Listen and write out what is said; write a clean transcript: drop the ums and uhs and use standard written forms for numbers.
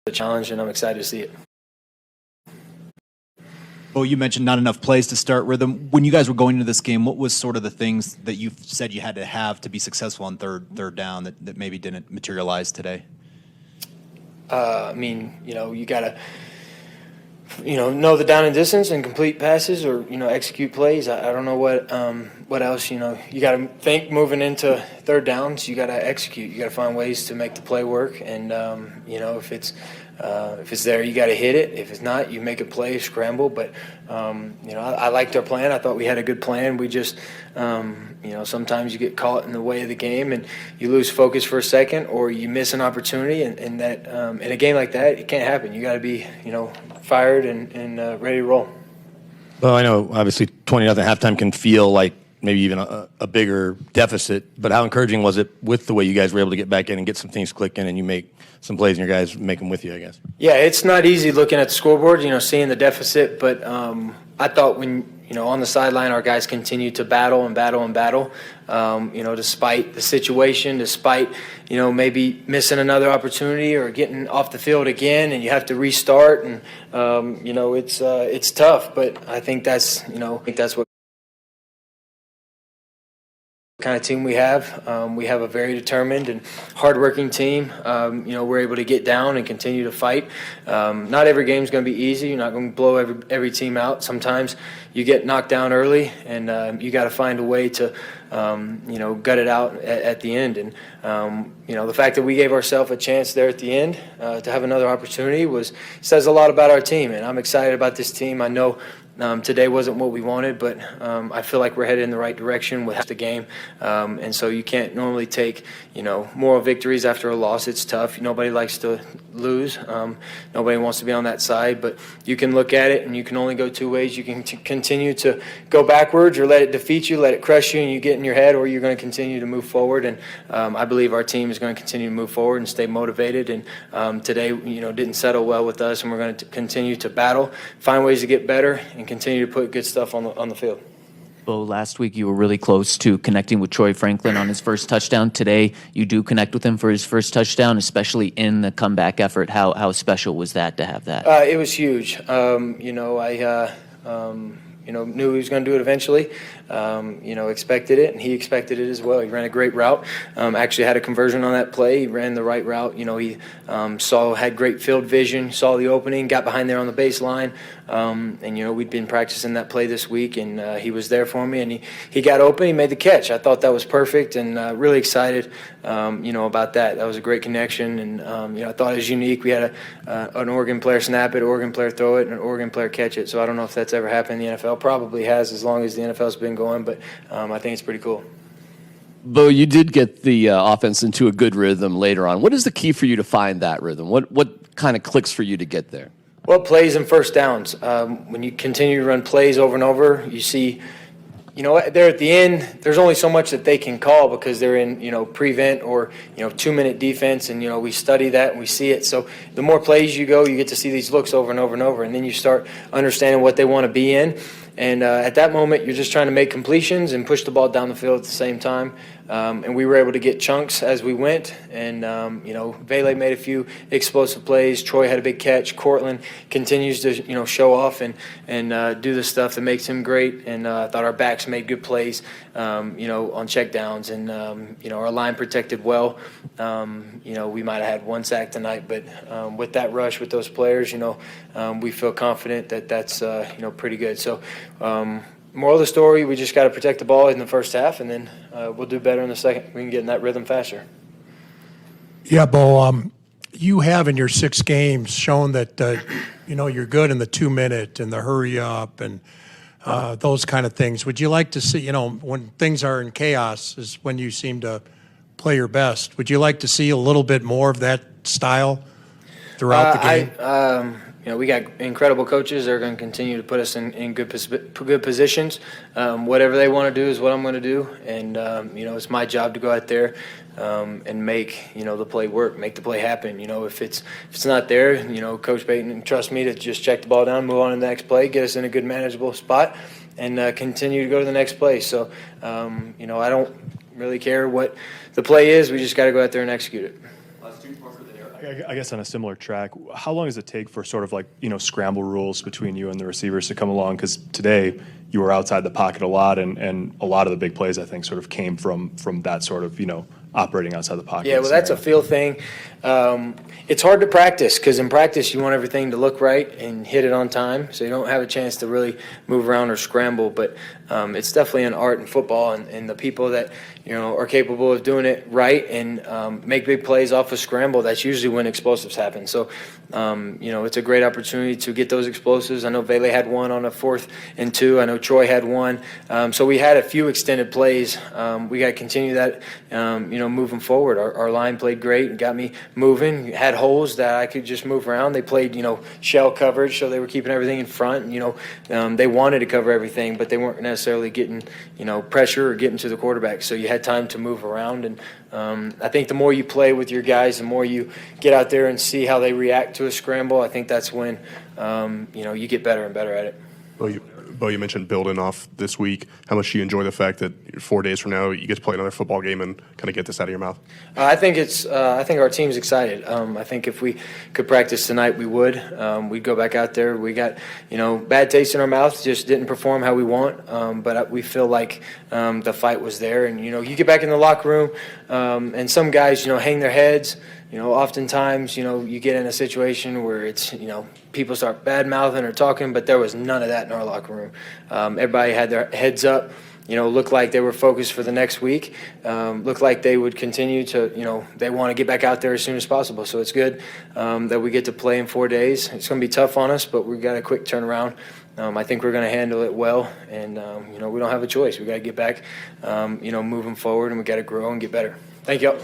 the challenge, and I'm excited to see it. Well, you mentioned not enough plays to start rhythm. When you guys were going into this game, what was sort of the things that you said you had to have to be successful on third down that maybe didn't materialize today? I mean, you got to, know the down and distance and complete passes or, execute plays. I don't know what else, you got to think moving into third downs. You got to execute. You got to find ways to make the play work. And, if it's there, you got to hit it. If it's not, you make a play, scramble. But, I liked our plan. I thought we had a good plan. We just, sometimes you get caught in the way of the game and you lose focus for a second or you miss an opportunity. And that in a game like that, it can't happen. You got to be, fired and ready to roll. Well, I know obviously 20-0 halftime can feel like maybe even a bigger deficit, but how encouraging was it with the way you guys were able to get back in and get some things clicking and you make some plays and your guys make them with you, I guess? Yeah, it's not easy looking at the scoreboard, seeing the deficit, but I thought when, on the sideline, our guys continued to battle and battle and battle, despite the situation, despite, maybe missing another opportunity or getting off the field again and you have to restart and, it's tough, but I think that's what kind of team we have. We have a very determined and hardworking team. We're able to get down and continue to fight. Not every game is going to be easy. You're not going to blow every team out. Sometimes you get knocked down early, and you got to find a way to, gut it out at the end. And the fact that we gave ourselves a chance there at the end to have another opportunity says a lot about our team. And I'm excited about this team. I know. Today wasn't what we wanted, but I feel like we're headed in the right direction with the game. And so you can't normally take, moral victories after a loss. It's tough. Nobody likes to lose. Nobody wants to be on that side. But you can look at it, and you can only go two ways. You can continue to go backwards or let it defeat you, let it crush you, and you get in your head, or you're going to continue to move forward. And I believe our team is going to continue to move forward and stay motivated. And today, didn't settle well with us, and we're going to continue to battle, find ways to get better, and continue to put good stuff on the field. Bo, last week you were really close to connecting with Troy Franklin on his first touchdown. Today you do connect with him for his first touchdown, especially in the comeback effort. How special was that to have that? It was huge. I knew he was going to do it eventually. Expected it, and he expected it as well. He ran a great route. Actually had a conversion on that play. He ran the right route. He had great field vision, saw the opening, got behind there on the baseline. We'd been practicing that play this week, and he was there for me, and he got open. He made the catch. I thought that was perfect, and really excited, about that. That was a great connection, and I thought it was unique. We had an Oregon player snap it, Oregon player throw it, and an Oregon player catch it. So I don't know if that's ever happened in the NFL. Probably has, as long as the NFL's been going, but I think it's pretty cool. Bo, you did get the offense into a good rhythm later on. What is the key for you to find that rhythm? What kind of clicks for you to get there? Well, plays and first downs. When you continue to run plays over and over, you see, they're at the end, there's only so much that they can call because they're in, prevent or, 2-minute defense, and, we study that and we see it. So the more plays you go, you get to see these looks over and over and over, and then you start understanding what they want to be in. And at that moment, you're just trying to make completions and push the ball down the field at the same time. And we were able to get chunks as we went. And, Vele made a few explosive plays. Troy had a big catch. Cortland continues to, show off and do the stuff that makes him great. And I thought our backs made good plays, on checkdowns. And, our line protected well. We might have had one sack tonight. But with that rush with those players, we feel confident that that's, pretty good. So, moral of the story, we just got to protect the ball in the first half, and then we'll do better in the second. We can get in that rhythm faster. Yeah, Bo, you have in your 6 games shown that, you're good in the 2-minute and the hurry up and those kind of things. Would you like to see, when things are in chaos is when you seem to play your best. Would you like to see a little bit more of that style throughout the game? We got incredible coaches. They're going to continue to put us in good positions. Whatever they want to do is what I'm going to do. And, it's my job to go out there and make, the play work, make the play happen. If it's not there, Coach Payton trusts me to just check the ball down, move on to the next play, get us in a good manageable spot, and continue to go to the next play. So, I don't really care what the play is. We just got to go out there and execute it. Last two, Parker, I guess on a similar track, how long does it take for sort of like, scramble rules between you and the receivers to come along? Because today you were outside the pocket a lot, and a lot of the big plays, I think, sort of came from that sort of, operating outside the pocket. Yeah, well, that's a feel thing. It's hard to practice because in practice you want everything to look right and hit it on time, so you don't have a chance to really move around or scramble. But it's definitely an art in football, and the people that are capable of doing it right and make big plays off of scramble. That's usually when explosives happen. So it's a great opportunity to get those explosives. I know Vele had one on a 4th and 2. I know Troy had one. So we had a few extended plays. We got to continue that. Moving forward, our line played great and got me moving. Had holes that I could just move around. They played, shell coverage, so they were keeping everything in front. And, they wanted to cover everything, but they weren't necessarily getting, pressure or getting to the quarterback. So you had time to move around. And I think the more you play with your guys, the more you get out there and see how they react to a scramble. I think that's when, you get better and better at it. Bo, you mentioned building off this week. How much do you enjoy the fact that 4 days from now you get to play another football game and kind of get this out of your mouth? I think our team's excited. I think if we could practice tonight, we would. We'd go back out there. We got, bad taste in our mouth, just didn't perform how we want. But we feel like the fight was there. And, you get back in the locker room, and some guys, hang their heads. Oftentimes, you get in a situation where it's, people start bad-mouthing or talking, but there was none of that in our locker room. Everybody had their heads up, looked like they were focused for the next week, looked like they would continue to, they want to get back out there as soon as possible. So it's good that we get to play in 4 days. It's going to be tough on us, but we've got a quick turnaround. I think we're going to handle it well, and, we don't have a choice. We got to get back, moving forward, and we got to grow and get better. Thank you all.